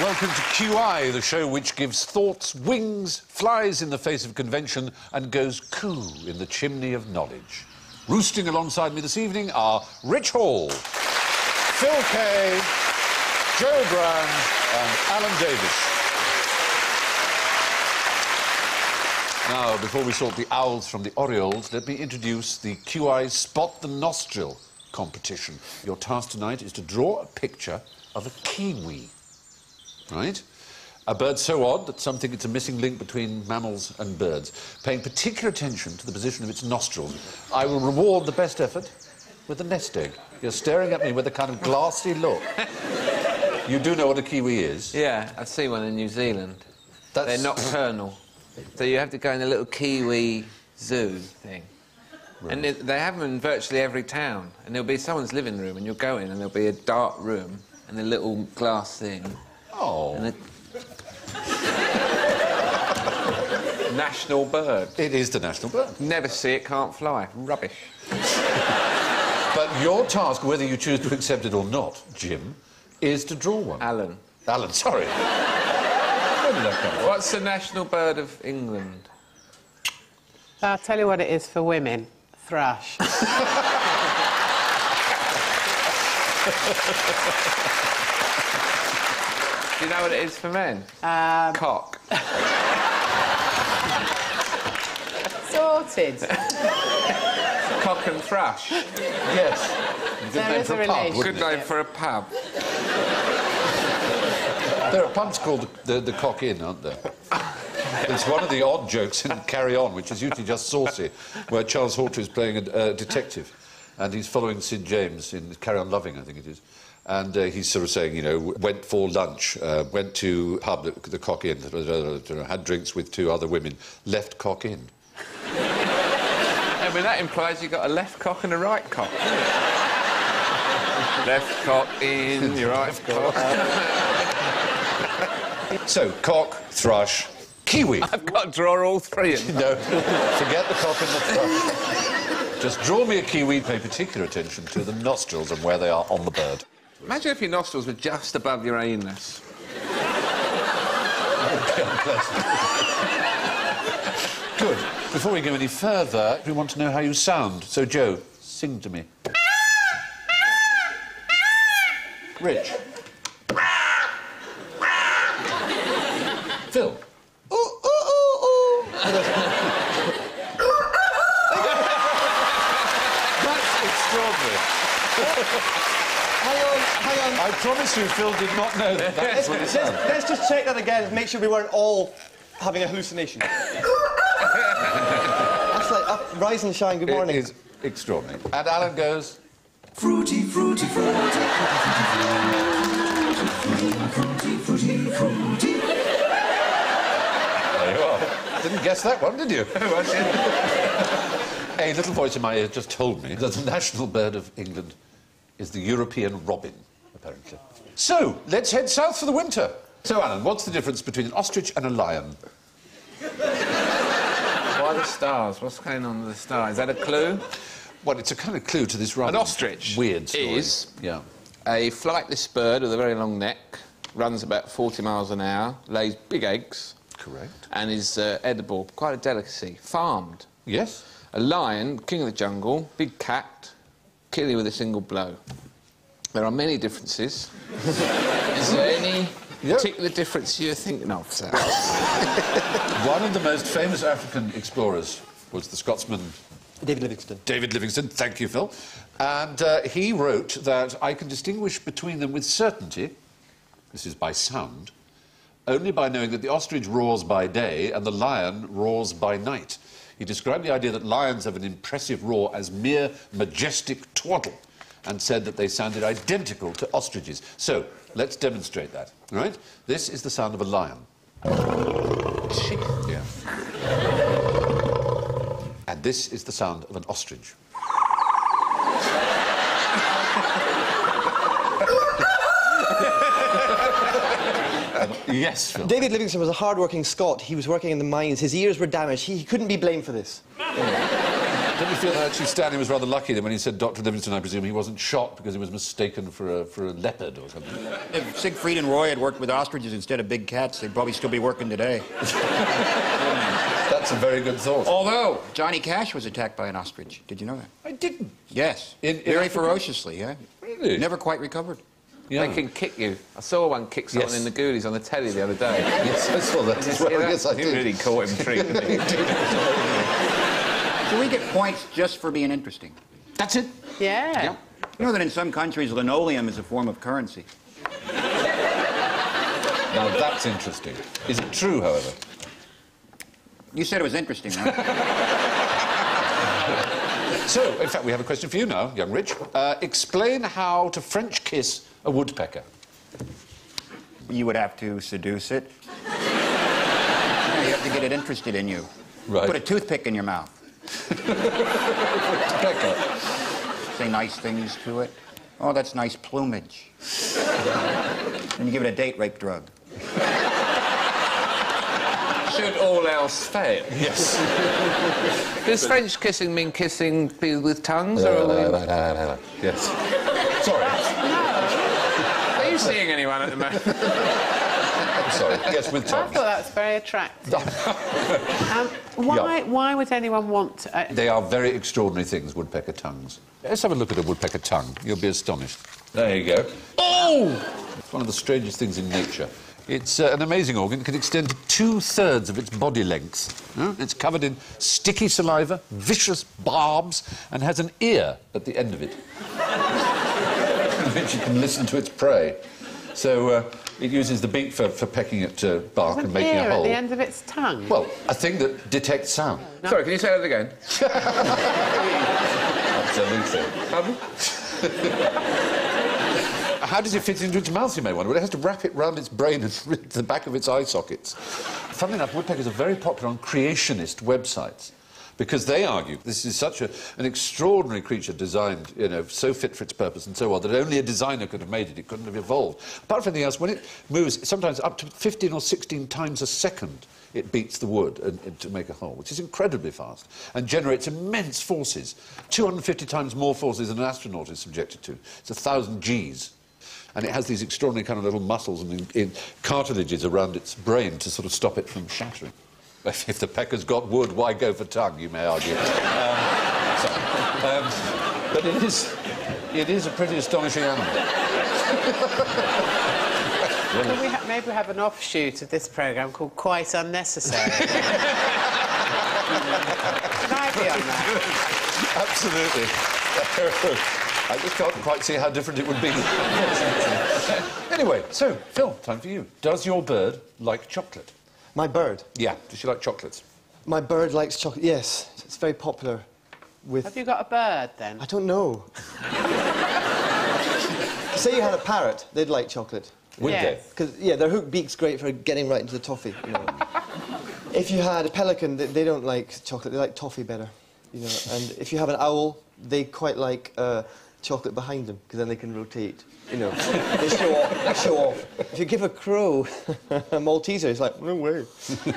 welcome to QI, the show which gives thoughts wings, flies in the face of convention and goes coo in the chimney of knowledge. Roosting alongside me this evening are Rich Hall, Phil Kay, Joe Brand and Alan Davis. Now, before we sort the owls from the orioles, let me introduce the QI Spot the Nostril competition. Your task tonight is to draw a picture of a kiwi. Right? A bird so odd that some think it's a missing link between mammals and birds, paying particular attention to the position of its nostrils. I will reward the best effort with a nest egg. You're staring at me with a kind of glassy look. You do know what a kiwi is? Yeah, I've seen one in New Zealand. They're nocturnal. So you have to go in a little kiwi zoo thing. Right. And they have them in virtually every town. And there'll be someone's living room, and you'll go in, and there'll be a dark room and a little glass thing. Oh. And national bird. It is the national bird. Never see it, can't fly. Rubbish. But your task, whether you choose to accept it or not, Jim, is to draw one. Alan. Alan, sorry. Where did that come from? What's the national bird of England? I'll tell you what it is for women. Thrush. Do you know what it is for men? Cock. Sorted. Cock and thrush. Yes. There is a relation. Good name for a pub. There are pubs called the Cock Inn, aren't there? It's one of the odd jokes in Carry On, which is usually just saucy, where Charles Hawtrey is playing a detective, and he's following Sid James in Carry On Loving, I think it is. And he's sort of saying, you know, went for lunch, went to pub, the Cock Inn, had drinks with two other women, left Cock Inn. I mean, that implies you've got a left cock and a right cock. Left cock in, your right cock. So, cock, thrush, kiwi. I've got to draw all three of them. No, forget the cock and the thrush. Just draw me a kiwi, pay particular attention to the nostrils and where they are on the bird. Imagine if your nostrils were just above your anus. Good. Before we go any further, we want to know how you sound. So, Joe, sing to me. Rich. Phil. Ooh, ooh, ooh, ooh. That's extraordinary. Hang on. I promise you, Phil did not know that. That's what it sounded. Let's just check that again and make sure we weren't all having a hallucination. That's like rise and shine, good morning. It is extraordinary. And Alan goes... Fruity, fruity, fruity, fruity, fruity, fruity. There you are. Didn't guess that one, did you? A little voice in my ear just told me that the national bird of England is the European robin, apparently. So, let's head south for the winter. So, Alan, what's the difference between an ostrich and a lion? Why the stars? What's going on with the stars? Is that a clue? Well, it's a kind of clue to this rather An ostrich weird story. is yeah. a flightless bird with a very long neck, runs about 40 miles an hour, lays big eggs. Correct. And is edible, quite a delicacy. Farmed. Yes. A lion, king of the jungle, big cat, kill you with a single blow. There are many differences. Is there any particular difference you're thinking of, sir? One of the most famous African explorers was the Scotsman... David Livingstone. David Livingstone, thank you, Phil. And he wrote that I can distinguish between them with certainty, this is by sound, only by knowing that the ostrich roars by day and the lion roars by night. He described the idea that lions have an impressive roar as mere majestic twaddle and said that they sounded identical to ostriches. So, let's demonstrate that, all right? This is the sound of a lion. Yeah. And this is the sound of an ostrich. Yes, Phil. David Livingstone was a hard-working Scot. He was working in the mines. His ears were damaged. He couldn't be blamed for this. Don't you feel that actually Stanley was rather lucky that when he said Dr. Livingstone, I presume he wasn't shot because he was mistaken for a leopard or something? If Siegfried and Roy had worked with ostriches instead of big cats, they'd probably still be working today. That's a very good thought. Although, Johnny Cash was attacked by an ostrich. Did you know that? I didn't. Yes. In Very Africa? ferociously, yeah. Really? Never quite recovered. Yeah. They can kick you. I saw one kick someone Yes. in the Goonies on the telly the other day. Yes, I saw that as well. Yes, I It did. really caught him treating me. So we get points just for being interesting. That's it. Yeah. Yeah. You know that in some countries, linoleum is a form of currency. Now, that's interesting. Is it true, however? You said it was interesting, right? So, in fact, we have a question for you now, young Rich. Explain how to French kiss a woodpecker. You would have to seduce it. Yeah, you have to get it interested in you. Right. Put a toothpick in your mouth. Woodpecker. Say nice things to it. Oh, that's nice plumage. And you give it a date rape drug. Should all else fail. Yes. Does French kissing mean kissing with tongues? Or Yes. Sorry. are you seeing anyone at the moment? Sorry. Yes, with I tongues. thought that's very attractive. Why would anyone want to... They are very extraordinary things, woodpecker tongues. Let's have a look at a woodpecker tongue. You'll be astonished. There you go. Oh! It's one of the strangest things in nature. It's an amazing organ. It can extend to 2/3 of its body length. It's covered in sticky saliva, vicious barbs, and has an ear at the end of it, which you can listen to its prey. So it uses the beak for pecking at bark and making ear a hole. at the end of its tongue? Well, a thing that detects sound. Sorry, can you say that again? Absolutely. Pardon? How does it fit into its mouth, you may wonder? Well, it has to wrap it round its brain and the back of its eye sockets. Funnily enough, woodpeckers are very popular on creationist websites because they argue this is such an extraordinary creature designed, you know, so fit for its purpose and so on, that only a designer could have made it. It couldn't have evolved. Apart from anything else, when it moves, sometimes up to 15 or 16 times a second, it beats the wood to make a hole, which is incredibly fast and generates immense forces, 250 times more forces than an astronaut is subjected to. It's 1,000 Gs. And it has these extraordinary kind of little muscles and cartilages around its brain to sort of stop it from shattering. If the pecker's got wood, why go for tongue, you may argue. But it is a pretty astonishing animal. Maybe we have an offshoot of this programme called Quite Unnecessary. Can I be on that? Absolutely. I just can't quite see how different it would be. Anyway, so, Phil, time for you. Does your bird like chocolate? My bird. Yeah. Does she like chocolates? My bird likes chocolate. Yes, it's very popular with... Have you got a bird, then? I don't know. Say you had a parrot, they'd like chocolate. Would Yes. Because, yeah, their hook beak's great for getting right into the toffee, you know. If you had a pelican, they don't like chocolate, they like toffee better, you know. And if you have an owl, they quite like chocolate behind them, because then they can rotate, you know. They show off. If you give a crow a Malteser, it's like, no way.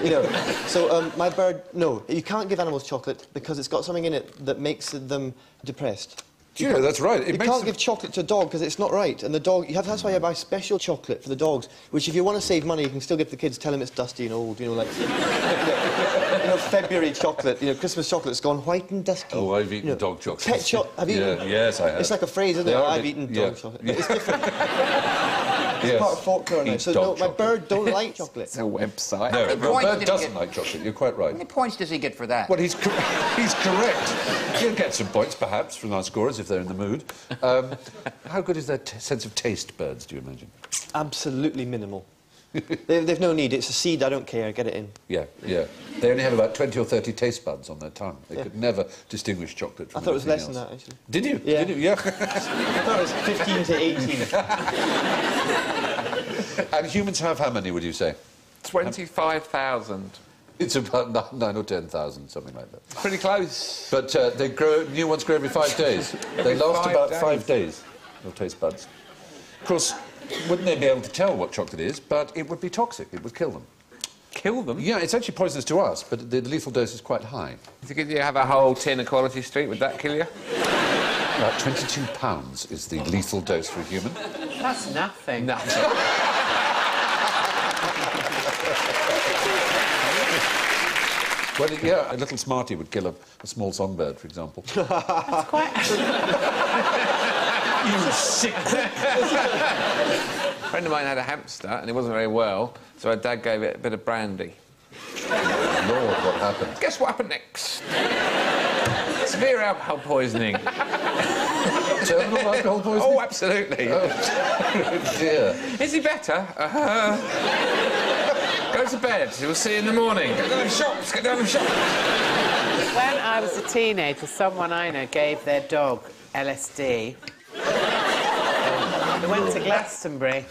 You know. So my bird, no, you can't give animals chocolate because it's got something in it that makes them depressed. Yeah, that's right. You can't give chocolate to a dog because it's not right. And the dog, that's why you buy special chocolate for the dogs, which if you want to save money, you can still give the kids, tell them it's dusty and old, you know, like... you know, February chocolate, you know, Christmas chocolate's gone white and dusty. Oh, I've eaten you know, dog chocolate. Pet chocolate, have you Yeah, eaten? yes, I have. It's like a phrase, isn't They it? are a I've bit- eaten yeah. dog chocolate. But it's different. Yes. Part of folklore now. Eat So, dog no, my chocolate. bird don't like chocolate. It's a website. No, many my points bird did he doesn't get? like chocolate. You're quite right. How many points does he get for that? Well, he's correct. He'll get some points, perhaps, from our scorers if they're in the mood. How good is their sense of taste, birds, do you imagine? Absolutely minimal. They've no need. It's a seed, I don't care, get it in. Yeah, yeah. They only have about 20 or 30 taste buds on their tongue. They could never distinguish chocolate from I thought it was less anything than else. that, actually. Did you? Yeah. Did you? Yeah. I thought it was 15 to 18. And humans have how many, would you say? 25,000. It's about 9 or 10,000, something like that. Pretty close. But they grow, new ones grow every 5 days. They last 5 about days. 5 days, your taste buds. Of course, wouldn't they be able to tell what chocolate is, but it would be toxic, it would kill them. kill them. Yeah, it's actually poisonous to us, but the lethal dose is quite high. If you have a whole tin of Quality Street, would that kill you? About £22 is the lethal dose for a human. That's nothing. Nothing. Well, yeah, a little Smartie would kill a small songbird, for example. That's quite... You sick... A friend of mine had a hamster, and it wasn't very well, so her dad gave it a bit of brandy. Lord, what happened? Guess what happened next? Severe alcohol poisoning. Terminal alcohol poisoning? Oh, absolutely. Oh, dear. Is he better? Go to bed. We'll see you in the morning. Go down the shops. Get down the shops. When I was a teenager, someone I know gave their dog LSD. They went to Glastonbury.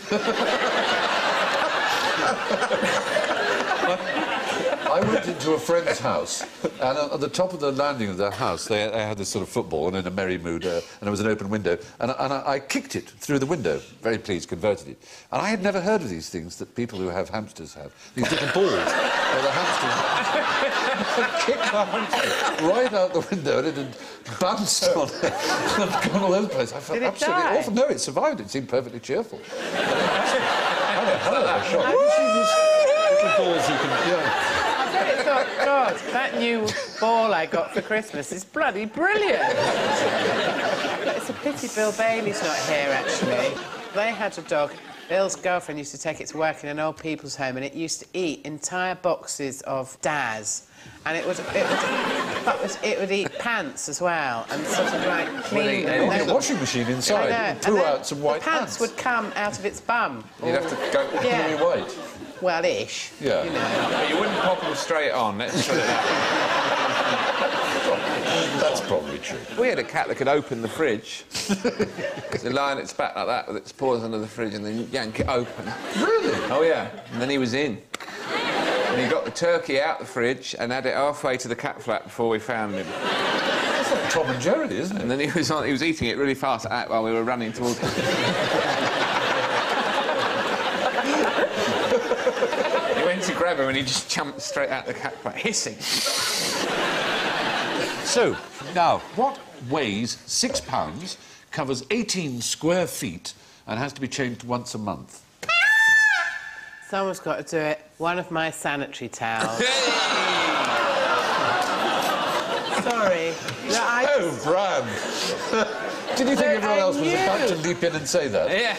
I went into a friend's house, and at the top of the landing of their house, they had this sort of football, and in a merry mood, and there was an open window, and I kicked it through the window, very pleased, converted it. And I had never heard of these things that people who have hamsters have, these little balls where the hamsters... I kicked the hamster right out the window, and it had bounced on it, and gone all over the place. I felt Did it absolutely die? awful. No, it survived. It seemed perfectly cheerful. I had a hell of a shock. Have you seen these little balls you can... Yeah. I thought, God, that new ball I got for Christmas is bloody brilliant. But it's a pity Bill Bailey's not here, actually. They had a dog. Bill's girlfriend used to take it to work in an old people's home, and it used to eat entire boxes of Daz. And it would eat pants as well, and sort of like clean them. There's a washing machine inside. I know. You poo out some white the pants would come out of its bum. You'd have to go... Yeah. Very white. Well, ish. Yeah. You know. But you wouldn't pop them straight on, let's put it that That's probably true. way. We had a cat that could open the fridge. So lie on its back like that, with its paws under the fridge, and then yank it open. Really? Oh, yeah. And then he was in. And he got the turkey out the fridge and had it halfway to the cat flap before we found him. That's like Tom and Jerry, isn't it? And then he was eating it really fast like that while we were running towards him. He went to grab him and he just jumped straight out the cat flap, hissing. So, now, what weighs £6, covers 18 square feet, and has to be changed once a month? Someone's got to do it. One of my sanitary towels. Sorry. No, Oh, Bram! Did you think everyone else was about to leap in and say that? Yeah.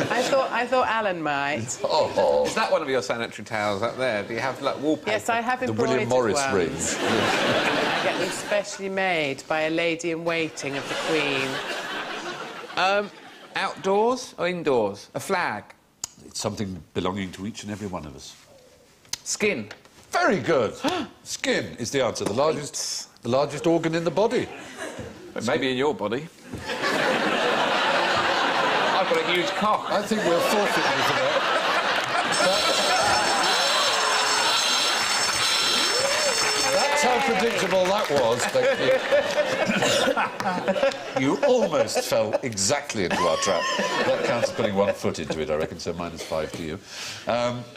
I thought Alan might. Oh, Is that one of your sanitary towels up there? Do you have, like, wallpaper? Yes, I have the embroidered William Morris ones. range. I get them specially made by a lady-in-waiting of the Queen. Outdoors or indoors? A flag? It's something belonging to each and every one of us. Skin? Very good. Skin is the answer. The largest organ in the body. Maybe in your body. I've got a huge cock. I think we'll forfeit you for that. That's how predictable that was, thank you. You almost fell exactly into our trap. That counts as putting 1 foot into it, I reckon, so -5 to you.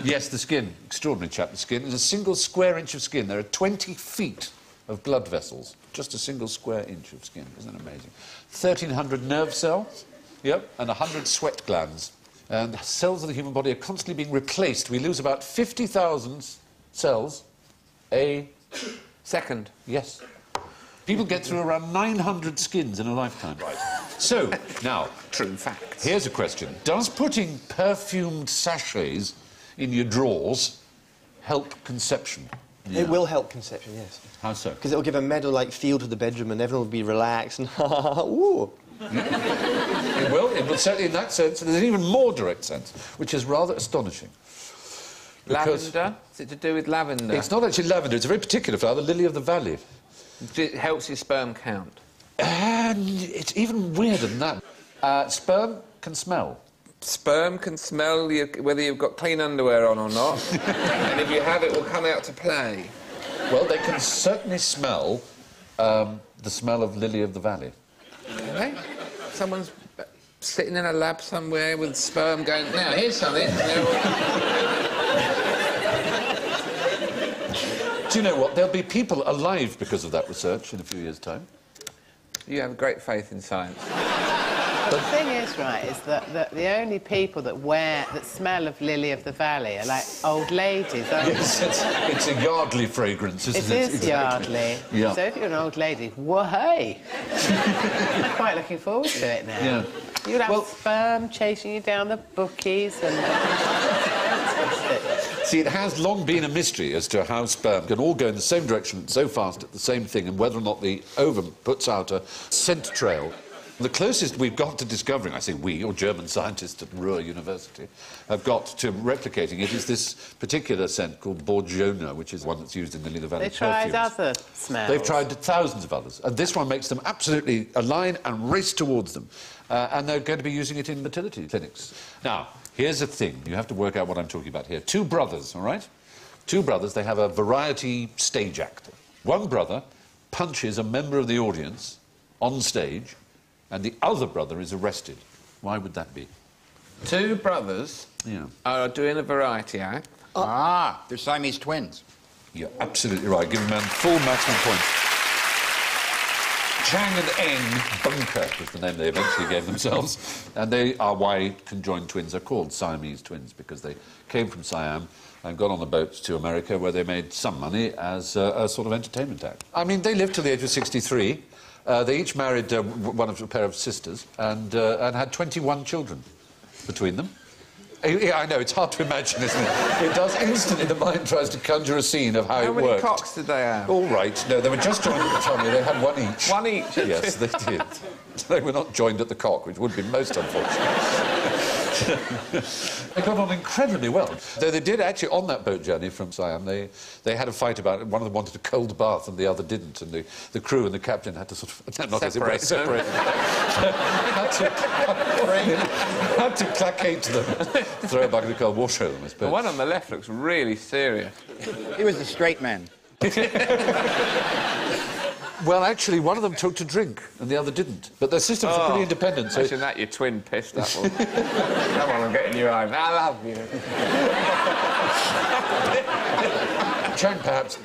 Yes, the skin. Extraordinary chap, the skin. There's a single square inch of skin. There are 20 feet of blood vessels. Just a single square inch of skin. Isn't that amazing? 1,300 nerve cells. Yep, and 100 sweat glands. And the cells of the human body are constantly being replaced. We lose about 50,000 cells a... Second. Yes. People get through around 900 skins in a lifetime. Right. So, now... True facts. Here's a question. Does putting perfumed sachets in your drawers help conception? It will help conception, yes. How so? Because it'll give a meadow-like feel to the bedroom and everyone will be relaxed and ooh. It will. It will certainly in that sense. And there's an even more direct sense, which is rather astonishing. Because Lavender? Is it to do with lavender? it's not actually lavender. It's a very particular flower, the lily of the valley. It helps your sperm count. And it's even weirder than that. Sperm can smell. Sperm can smell whether you've got clean underwear on or not. And if you have, it will come out to play. Well, they can certainly smell the smell of lily of the valley. Okay? Someone's sitting in a lab somewhere with sperm going, now, here's something. Do you know what? There'll be people alive because of that research in a few years' time. You have great faith in science. The thing is, right, is that the only people that smell of lily of the valley are like old ladies, aren't Yes, it's a Yardley fragrance, isn't it? It is Exactly. Yardley. Yeah. So if you're an old lady, whoa-hey! I'm quite looking forward to it now. Yeah. You'll have Well- sperm chasing you down the bookies and... See, it has long been a mystery as to how sperm can all go in the same direction so fast at the same thing, and whether or not the ovum puts out a scent trail. The closest we've got to discovering, I say we, or German scientists at Ruhr University, have got to replicating it is this particular scent called Borgiona, which is one that's used in the Lily Valley They tried perfumes. other smells. They've tried thousands of others, and this one makes them absolutely align and race towards them. And they're going to be using it in fertility clinics. Now, here's the thing. You have to work out what I'm talking about here. Two brothers, all right? Two brothers, they have a variety stage act. One brother punches a member of the audience on stage, and the other brother is arrested. Why would that be? Two brothers are doing a variety act. Ah, they're Siamese twins. You're absolutely right. Give them full maximum points. Chang and Eng Bunker was the name they eventually gave themselves, and they are why conjoined twins are called Siamese twins, because they came from Siam and got on the boat to America, where they made some money as a sort of entertainment act. I mean, they lived till the age of 63. They each married a pair of sisters and had 21 children between them. Yeah, I know, it's hard to imagine, isn't it? It does instantly, the mind tries to conjure a scene of how it worked. How many cocks did they have? All right, no, they were just joined at the tummy, they had one each. One each? Yes, they did. They were not joined at the cock, which would be most unfortunate. They got on incredibly well. Though they did actually, on that boat journey from Siam, they had a fight about it. One of them wanted a cold bath and the other didn't, and the crew and the captain had to sort of... Separate. had to placate them, throw a bucket of cold water at them, I suppose. The one on the left looks really serious. He was the straight man. Well, actually, one of them took to drink and the other didn't. But their systems are pretty independent, so... Imagine that, your twin pissed, that one. Come on, I'm getting you home. I love you. Chang, perhaps,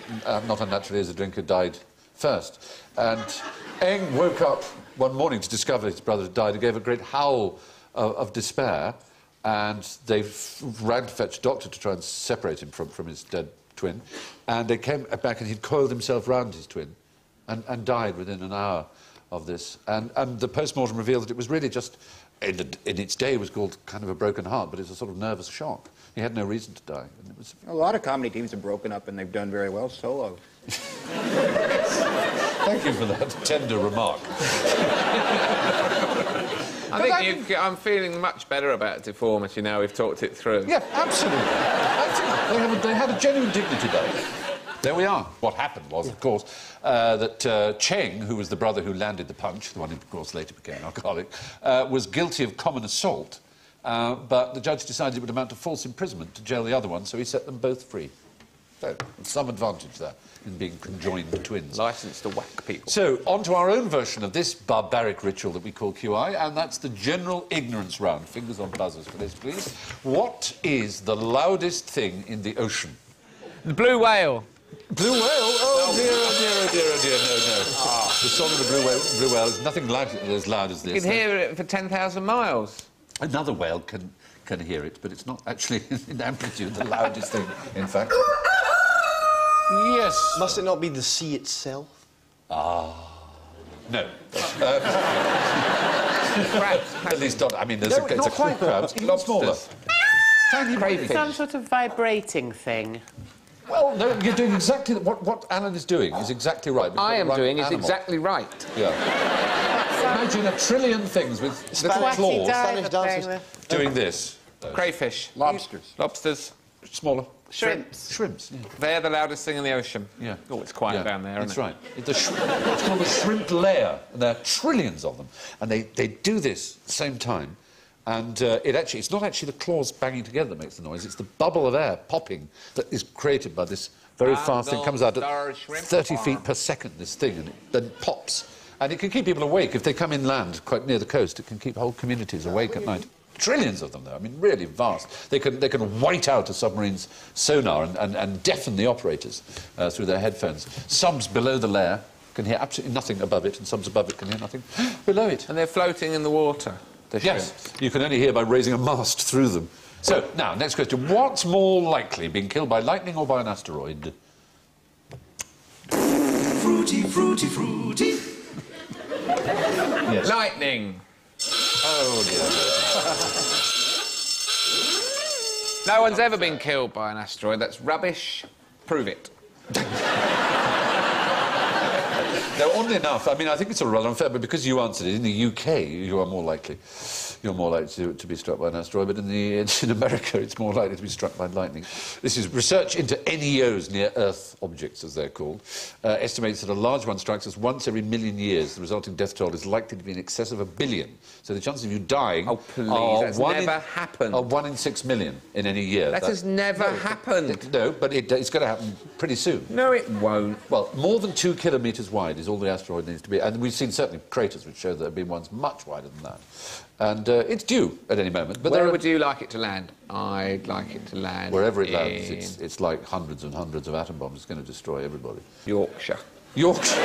not unnaturally as a drinker, died first. And Eng woke up one morning to discover his brother had died and gave a great howl of despair, and they ran to fetch a doctor to try and separate him from his dead twin. And they came back and he'd coiled himself round his twin and died within an hour of this. And the post-mortem revealed that it was really just, in its day, it was called kind of a broken heart, but it's a sort of nervous shock. He had no reason to die. And it was... A lot of comedy teams have broken up and they've done very well solo. Thank you for that tender remark. I'm feeling much better about deformity now we've talked it through. Yeah, absolutely. Absolutely. They had a genuine dignity about it. There we are. What happened was, of course, that Cheng, who was the brother who landed the punch, the one who, of course, later became an alcoholic, was guilty of common assault, but the judge decided it would amount to false imprisonment to jail the other one, so he set them both free. So, some advantage there in being conjoined twins. Licensed to whack people. So, on to our own version of this barbaric ritual that we call QI, and that's the general ignorance round. Fingers on buzzers for this, please. What is the loudest thing in the ocean? The blue whale. Blue whale? Oh, dear, oh, dear, oh, dear, oh, dear, no, no. The song of the blue whale is nothing as loud as this. You can hear it for 10,000 miles. Another whale can hear it, but it's not actually in amplitude the loudest thing, in fact. Yes. Must it not be the sea itself? No. Crabs. At least not. I mean, there's No, it's not a quite crabs, that. even smaller. Lobsters. Tiny Crayfish. Some sort of vibrating thing. Well, no, you're doing exactly... What Alan is doing is exactly right. We've got I am the right doing is animal. exactly right. Yeah. Imagine 1 trillion things with little Spanish claws Spanish dancers. doing this. Crayfish. Lobsters. Lobsters. Smaller. Shrimps. Shrimps. Yeah. They're the loudest thing in the ocean. Yeah. Oh, it's quiet down there, isn't That's it? right. It's called the shrimp layer. And there are trillions of them. And they do this at the same time. And it's not actually the claws banging together that makes the noise. It's the bubble of air popping that is created by this very fast thing. It comes out at 30 feet per second, this thing, and it then pops. And it can keep people awake. If they come inland, quite near the coast, it can keep whole communities awake at night. Trillions of them, though. I mean, really vast. They can white out a submarine's sonar and deafen the operators through their headphones. Subs below the layer can hear absolutely nothing above it, and subs above it can hear nothing below it. And they're floating in the water. Yes, you can only hear by raising a mast through them. So, now, next question. What's more likely, being killed by lightning or by an asteroid? Fruity, fruity, fruity. Yes. Lightning. Oh, dear. No one's ever been killed by an asteroid. That's rubbish. Prove it. No, oddly enough, I mean, I think it's all rather unfair, but because you answered it, in the UK, you are more likely. You're more likely to be struck by an asteroid, but in America, it's more likely to be struck by lightning. This is research into NEOs, near-Earth objects, as they're called, estimates that a large one strikes us once every million years. The resulting death toll is likely to be in excess of 1 billion. So the chances of you dying Oh, please, that's never happened. are 1 in 6 million in any year. That has never happened. No, but it's going to happen pretty soon. No, it won't. Well, more than 2 kilometres wide is all the asteroid needs to be. And we've seen certainly craters which show that there have been ones much wider than that. And it's due at any moment. But where would you like it to land? I'd like it to land wherever it lands, it's like hundreds and hundreds of atom bombs. It's going to destroy everybody. Yorkshire. Yorkshire?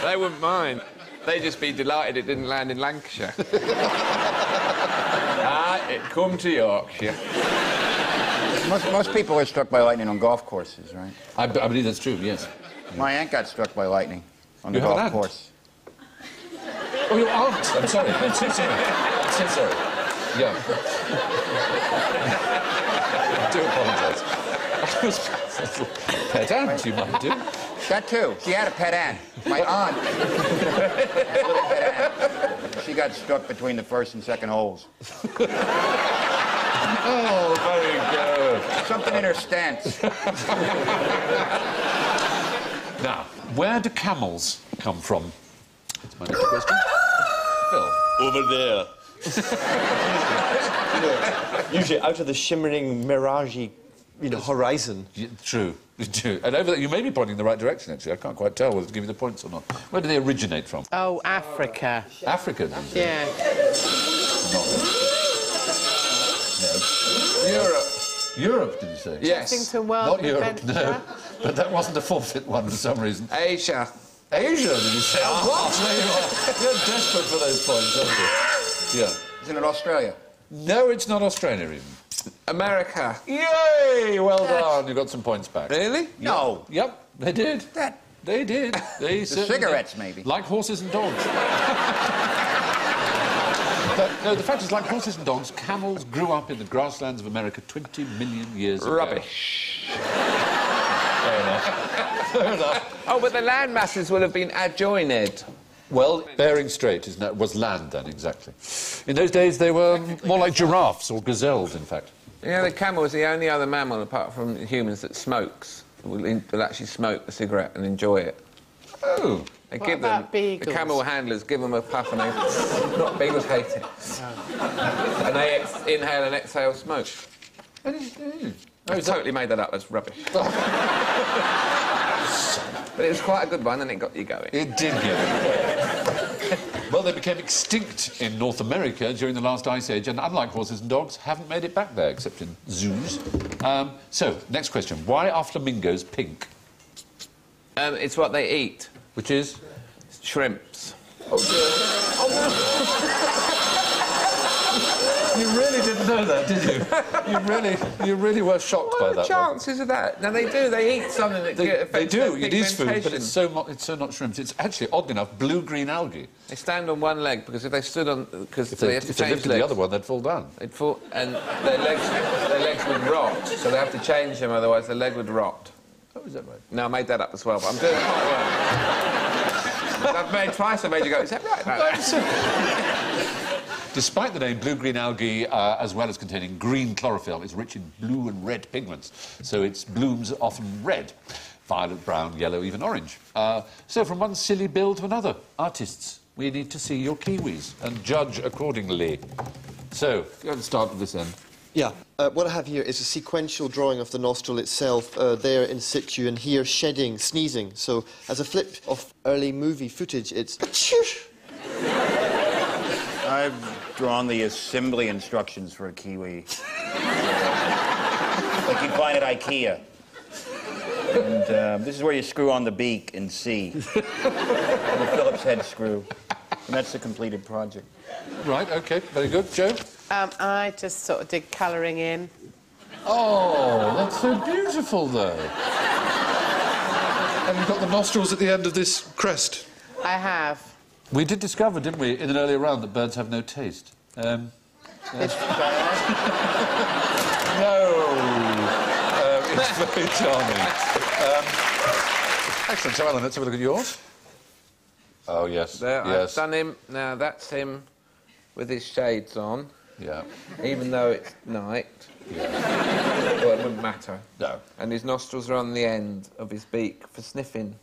They wouldn't mind. They'd just be delighted it didn't land in Lancashire. It come to Yorkshire. Most people are struck by lightning on golf courses, right? I believe that's true, yes. My aunt got struck by lightning on the You have an golf aunt? course. Oh, your aunt! I'm sorry. I'm so sorry. I'm so sorry. Yeah. I do apologise. Pet aunt, you might do. That too. She had a pet aunt. My aunt. A little pet aunt. She got struck between the first and second holes. Oh, very good. Something in her stance. Now, where do camels come from? That's my next question. Phil. Over there. Usually out of the shimmering, miragey, horizon. Yeah, true. And over there, you may be pointing in the right direction, actually. I can't quite tell whether to give you the points or not. Where do they originate from? Oh, Africa. Africa, did you say? Yeah. No. Europe, did you say? Yes. Chessington World Not Europe, Adventure. no. But that wasn't a forfeit one for some reason. Asia. Asia, did you say? Oh, what? There you are. You're desperate for those points, aren't you? Yeah. Isn't it Australia? No, it's not Australia, even. America. Yay! Well done. You got some points back. Really? No. Yep, they did. They did. They certainly cigarettes, did. maybe. Like horses and dogs. But, no, the fact is, like horses and dogs, camels grew up in the grasslands of America 20 million years ago. Rubbish. Fair enough. Fair enough. Oh, but the land masses will have been adjoined. Well, Bering Strait was land then, exactly. In those days, they were more like giraffes or gazelles, in fact. Yeah, the camel is the only other mammal, apart from humans, that smokes. Will actually smoke the cigarette and enjoy it. Oh. They What give about them beagles? the camel handlers give them a puff and they not beagles hate it. And they inhale and exhale smoke. I totally made that up. That's rubbish. But it was quite a good one, and it got you going. It did get it. Well, they became extinct in North America during the last ice age, and unlike horses and dogs, haven't made it back there, except in zoos. So, next question. Why are flamingos pink? It's what they eat. Which is? Shrimps. Oh, dear. Oh, no. You really didn't know that, did you? You really were shocked by What are the that. chances of that? No, they do. They eat something that They affects do. their It is food, but pigmentation. it's so not shrimps. It's actually, oddly enough, blue-green algae. They stand on one leg because if they stood on, because If they they have to lifted change the legs, other one, they'd fall down. they'd fall, and their legs would rot. So they have to change them, otherwise the leg would rot. Oh, is that right? No, I made that up as well, but I'm doing it quite well. I've made twice. I made you go. Is that right? Despite the name, blue-green algae, as well as containing green chlorophyll, is rich in blue and red pigments, so its blooms are often red. Violet, brown, yellow, even orange. So from one silly bill to another, artists, we need to see your kiwis and judge accordingly. So, go and start at this end. Yeah. What I have here is a sequential drawing of the nostril itself, there in situ, and here shedding, sneezing. So, as a flip of early movie footage, it's... drawn the assembly instructions for a kiwi. Like you find at IKEA. And this is where you screw on the beak in C. And the Phillips head screw. And that's the completed project. Right, OK, very good. Joe? I just sort of did colouring in. Oh, that's so beautiful, though. And you've got the nostrils at the end of this crest. I have. We did discover, didn't we, in an earlier round, that birds have no taste. No. It's very charming. Excellent. So, Alan, let's have a look at yours. Oh, yes. There, yes. I've done him. Now, that's him with his shades on. Yeah. Even though it's night. Yeah. Well, it wouldn't matter. No. And his nostrils are on the end of his beak for sniffing.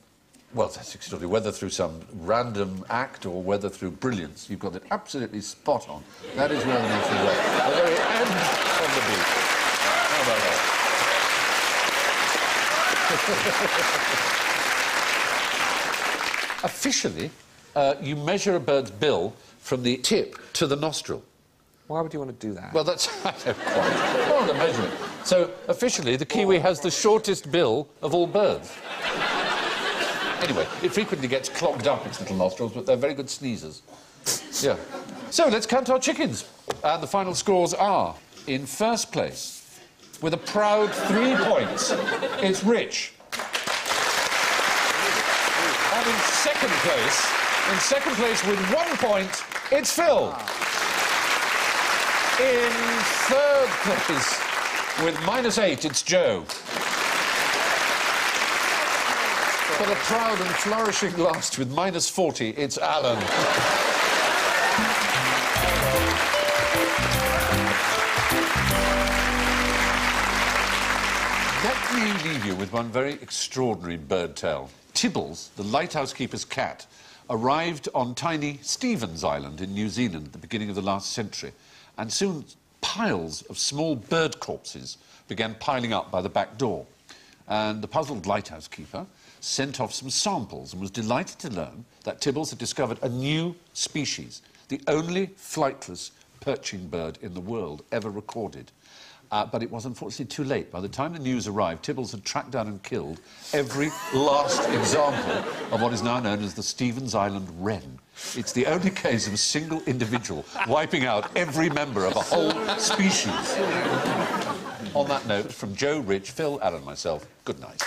Well, that's extraordinary. Whether through some random act or whether through brilliance, you've got it absolutely spot on. That is where the nostrils are. The very end of the beak. How about that? Officially, you measure a bird's bill from the tip to the nostril. Why would you want to do that? Well, that's... I don't quite... Well, the measurement. So, officially, the kiwi has the shortest bill of all birds. Anyway, it frequently gets clogged up, its little nostrils, but they're very good sneezers. Yeah. So, let's count our chickens. And the final scores are, in first place, with a proud 3 points, it's Rich. And in second place with 1 point, it's Phil. In third place, with -8, it's Joe. But a proud and flourishing last with -40, it's Alan. Let me leave you with one very extraordinary bird tale. Tibbles, the lighthouse keeper's cat, arrived on tiny Stevens Island in New Zealand at the beginning of the last century, and soon piles of small bird corpses began piling up by the back door. And the puzzled lighthouse keeper sent off some samples and was delighted to learn that Tibbles had discovered a new species, the only flightless perching bird in the world ever recorded. But it was unfortunately too late. By the time the news arrived, Tibbles had tracked down and killed every last example of what is now known as the Stevens Island wren. It's the only case of a single individual wiping out every member of a whole species. On that note, from Joe, Rich, Phil, Alan and myself, good night.